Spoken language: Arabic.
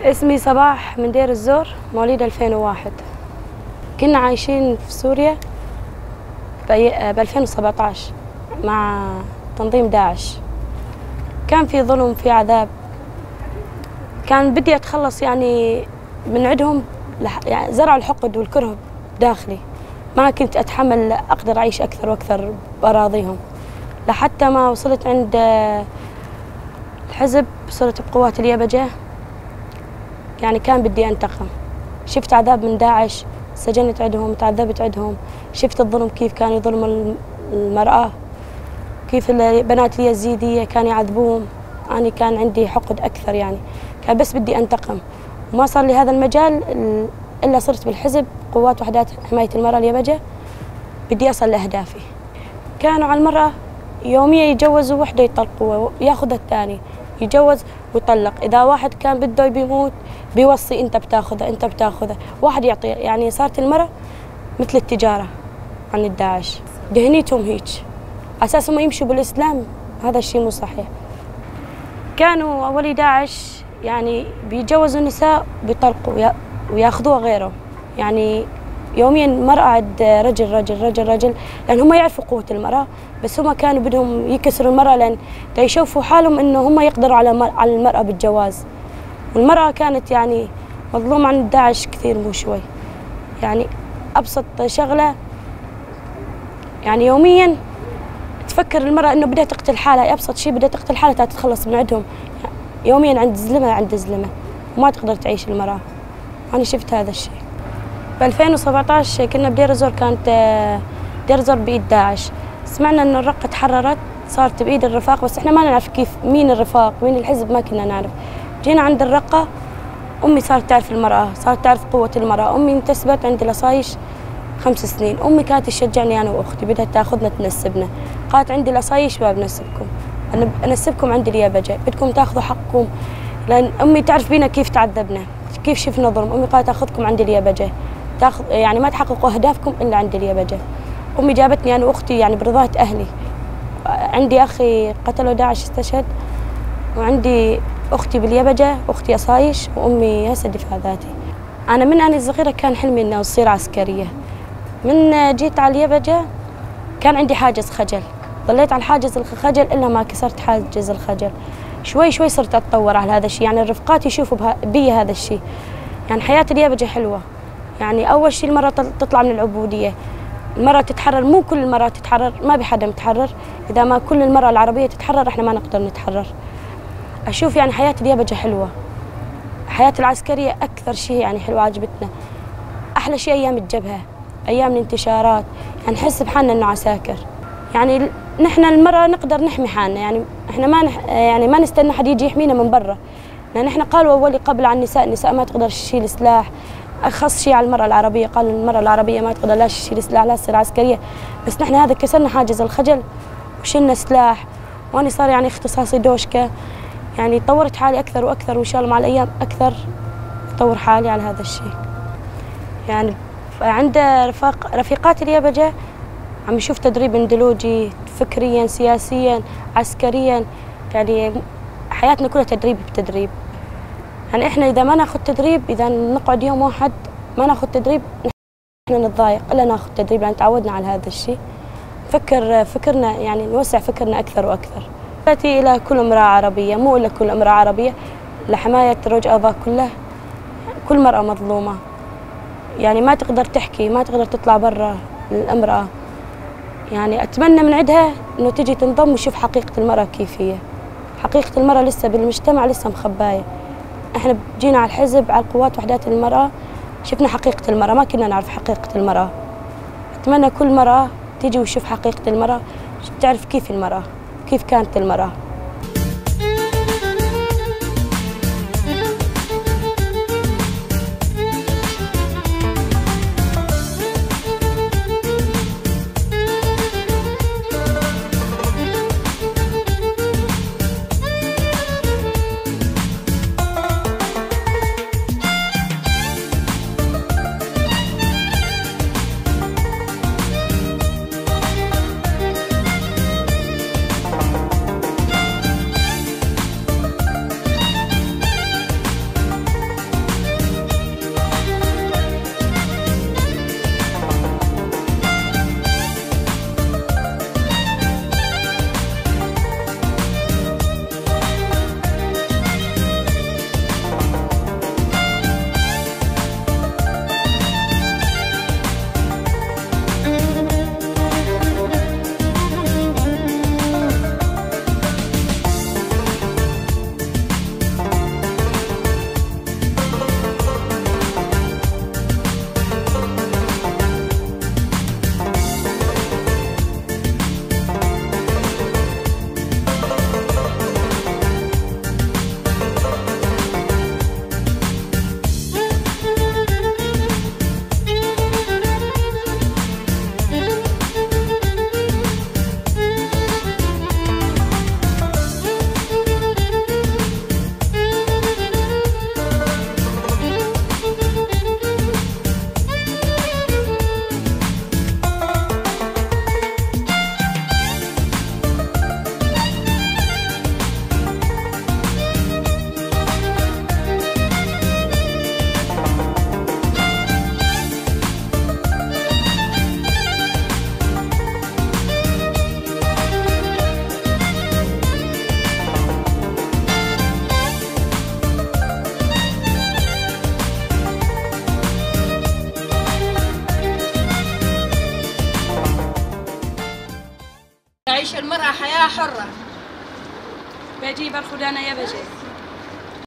اسمي صباح من دير الزور، مواليد 2001. كنا عايشين في سوريا ب 2017 مع تنظيم داعش. كان في ظلم، في عذاب. كان بدي أتخلص يعني من عندهم، يعني زرعوا الحقد والكره داخلي. ما كنت أتحمل، أقدر أعيش أكثر وأكثر بأراضيهم، لحتى ما وصلت عند الحزب، صرت بقوات اليبجة. يعني كان بدي أنتقم. شفت عذاب من داعش، سجنت عندهم، تعذبت عندهم، شفت الظلم كيف كانوا يظلموا المرأة، كيف البنات اليزيدية كانوا يعذبوهم. أنا كان عندي حقد أكثر، يعني كان بس بدي أنتقم. وما صار لي هذا المجال إلا صرت بالحزب، قوات وحدات حماية المرأة اليبجة. بدي أصل لأهدافي. كانوا على المرأة يوميا يتجوزوا وحدة يطلقوها، ياخذ الثاني، يتجوز ويطلق. إذا واحد كان بده بيموت بيوصي أنت بتاخذها، أنت بتاخذها، واحد يعطي. يعني صارت المرأة مثل التجارة عن الداعش. دهنيتهم هيك أساسهم يمشوا بالإسلام، هذا الشيء مو صحيح. كانوا أولي داعش يعني بيتجوزوا النساء بيطلقوا وياخذوها غيره. يعني يوميا المرأة عند رجل رجل رجل رجل، لأن هم يعرفوا قوة المرأة، بس هم كانوا بدهم يكسروا المرأة، لأن يشوفوا حالهم إنه هم يقدروا على المرأة بالجواز. والمرأة كانت يعني مظلومة عن داعش كثير، مو شوي. يعني أبسط شغلة، يعني يوميا تفكر المرأة إنه بدها تقتل حالها، أبسط شيء بدها تقتل حالها تتخلص من عندهم. يوميا عند زلمة عند زلمة، وما تقدر تعيش المرأة. أنا شفت هذا الشيء. ب 2017 كنا بدير الزور، كانت دير الزور بإيد داعش. سمعنا إنه الرقة تحررت، صارت بإيد الرفاق، بس إحنا ما نعرف كيف، مين الرفاق مين الحزب، ما كنا نعرف. جينا عند الرقة، أمي صارت تعرف المرأة، صارت تعرف قوة المرأة. أمي انتسبت عندي لصايش 5 سنين. أمي كانت تشجعني أنا وأختي، بدها تاخذنا تنسبنا. قالت عندي لصايش ما بنسبكم، أنا أنسبكم عند اليبجة، بدكم تاخذوا حقكم. لأن أمي تعرف بينا كيف تعذبنا، كيف شفنا ظلم. أمي قالت أخذكم عند اليبجة، يعني ما تحققوا أهدافكم إلا عند اليبجة. أمي جابتني أنا وأختي يعني برضاة أهلي. عندي أخي قتلوا داعش استشهد، وعندي أختي باليبجة، أختي أصايش، وأمي هسه دفاع ذاتي. أنا صغيرة كان حلمي إني أصير عسكرية. من جيت على اليبجة كان عندي حاجز خجل، ظليت على حاجز الخجل إلا ما كسرت حاجز الخجل. شوي شوي صرت أتطور على هذا الشيء، يعني الرفقات يشوفوا بي هذا الشيء. يعني حياة اليبجة حلوة. يعني أول شيء المرأة تطلع من العبودية، المرأة تتحرر. مو كل المرأة تتحرر، ما بحدا متحرر. إذا ما كل المرأة العربية تتحرر إحنا ما نقدر نتحرر. أشوف يعني حياة اليبجة حلوة. حياة العسكرية أكثر شيء يعني حلوة، عجبتنا. أحلى شيء أيام الجبهة، أيام الانتشارات، يعني نحس بحالنا إنه عساكر. يعني نحن المرأة نقدر نحمي حالنا، يعني إحنا يعني ما نستنى حد يجي يحمينا من برا. لأن إحنا قالوا أولي قبل عن النساء ما تقدر تشيل سلاح. أخص شيء على المرأة العربية، قالوا المرأة العربية ما تقدر لا تشيل سلاح لا تصير عسكرية. بس نحن هذا كسرنا حاجز الخجل وشلنا سلاح. وأنا صار يعني اختصاصي دوشكة. يعني طورت حالي أكثر وأكثر، وإن شاء الله مع الأيام أكثر أطور حالي على هذا الشيء. يعني عند رفيقات اليبجة عم نشوف تدريب اندلوجي، فكريا سياسيا عسكريا. يعني حياتنا كلها تدريب بتدريب. يعني احنا اذا ما ناخذ تدريب، اذا نقعد يوم واحد ما ناخذ تدريب احنا نتضايق، الا ناخذ تدريب لان تعودنا على هذا الشيء. فكرنا يعني نوسع فكرنا اكثر واكثر. تأتي الى كل امراه عربيه، مو الا كل امراه عربيه، لحمايه رجال كله. كل مراه مظلومه، يعني ما تقدر تحكي، ما تقدر تطلع برا الامراه. يعني اتمنى من عندها انه تجي تنضم وتشوف حقيقه المراه كيف هي. حقيقه المراه لسه بالمجتمع لسه مخبايه. احنا جينا على الحزب، على القوات وحدات المرأة، شفنا حقيقة المرأة، ما كنا نعرف حقيقة المرأة. أتمنى كل مرأة تيجي وتشوف حقيقة المرأة، تعرف كيف المرأة، كيف كانت المرأة. حرة. بجيب الخدانة يا بجي.